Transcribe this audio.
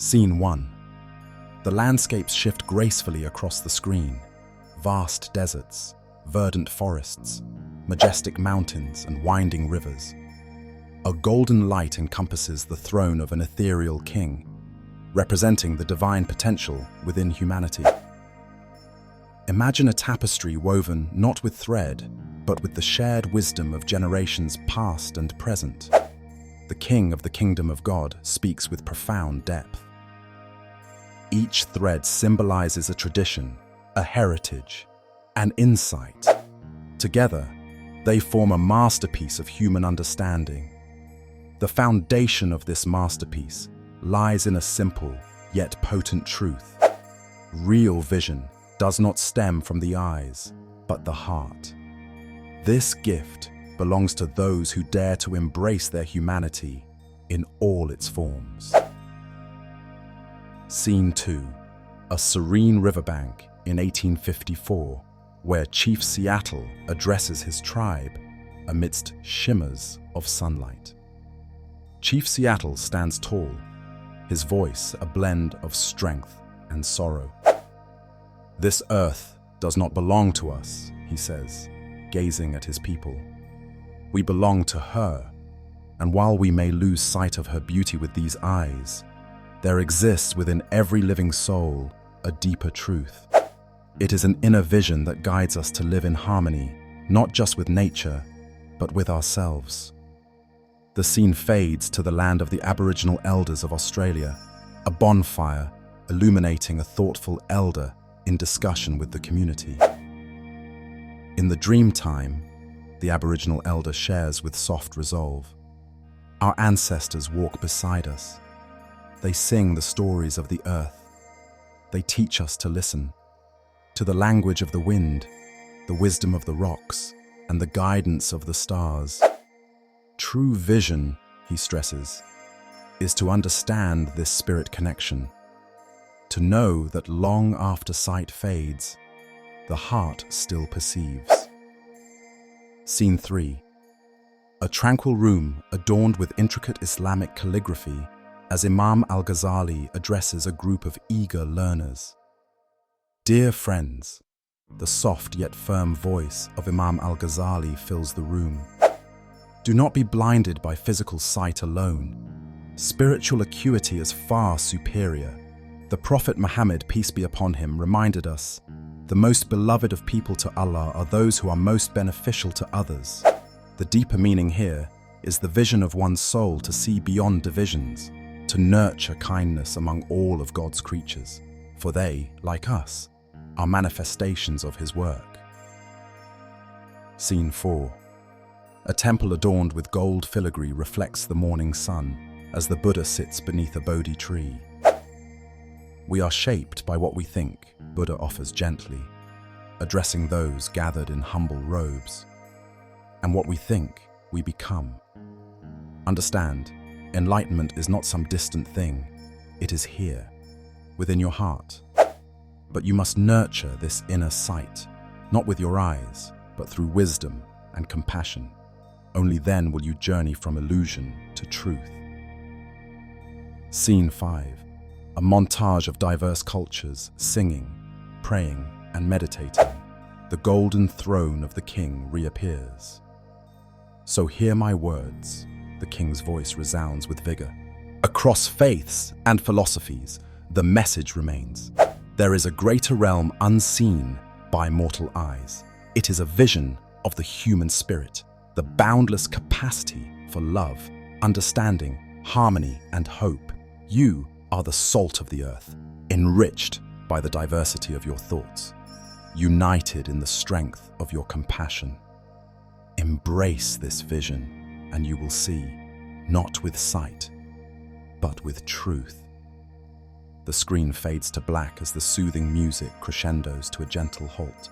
Scene 1. The landscapes shift gracefully across the screen. Vast deserts, verdant forests, majestic mountains and winding rivers. A golden light encompasses the throne of an ethereal king, representing the divine potential within humanity. Imagine a tapestry woven not with thread, but with the shared wisdom of generations past and present. The King of the Kingdom of God speaks with profound depth. Each thread symbolizes a tradition, a heritage, an insight. Together, they form a masterpiece of human understanding. The foundation of this masterpiece lies in a simple yet potent truth. Real vision does not stem from the eyes, but the heart. This gift belongs to those who dare to embrace their humanity in all its forms. Scene 2. A serene riverbank in 1854, where Chief Seattle addresses his tribe amidst shimmers of sunlight. Chief Seattle stands tall, his voice a blend of strength and sorrow. "This earth does not belong to us," he says, gazing at his people. "We belong to her, and while we may lose sight of her beauty with these eyes, there exists within every living soul a deeper truth. It is an inner vision that guides us to live in harmony, not just with nature, but with ourselves." The scene fades to the land of the Aboriginal elders of Australia, a bonfire illuminating a thoughtful elder in discussion with the community. In the dream time, the Aboriginal elder shares with soft resolve. "Our ancestors walk beside us. They sing the stories of the earth. They teach us to listen to the language of the wind, the wisdom of the rocks, and the guidance of the stars." True vision, he stresses, is to understand this spirit connection, to know that long after sight fades, the heart still perceives. Scene 3. A tranquil room adorned with intricate Islamic calligraphy as Imam al-Ghazali addresses a group of eager learners. "Dear friends," the soft yet firm voice of Imam al-Ghazali fills the room. "Do not be blinded by physical sight alone. Spiritual acuity is far superior. The Prophet Muhammad, peace be upon him, reminded us, the most beloved of people to Allah are those who are most beneficial to others. The deeper meaning here is the vision of one's soul to see beyond divisions, to nurture kindness among all of God's creatures, for they, like us, are manifestations of His work." Scene 4. A temple adorned with gold filigree reflects the morning sun as the Buddha sits beneath a Bodhi tree. "We are shaped by what we think," Buddha offers gently, addressing those gathered in humble robes. "And what we think, we become. Understand, enlightenment is not some distant thing. It is here, within your heart. But you must nurture this inner sight, not with your eyes, but through wisdom and compassion. Only then will you journey from illusion to truth." Scene 5. A montage of diverse cultures singing, praying, and meditating. The golden throne of the king reappears. "So hear my words," the king's voice resounds with vigor. "Across faiths and philosophies, the message remains. There is a greater realm unseen by mortal eyes. It is a vision of the human spirit, the boundless capacity for love, understanding, harmony, and hope. You are the salt of the earth, enriched by the diversity of your thoughts, united in the strength of your compassion. Embrace this vision, and you will see, not with sight, but with truth." The screen fades to black as the soothing music crescendos to a gentle halt.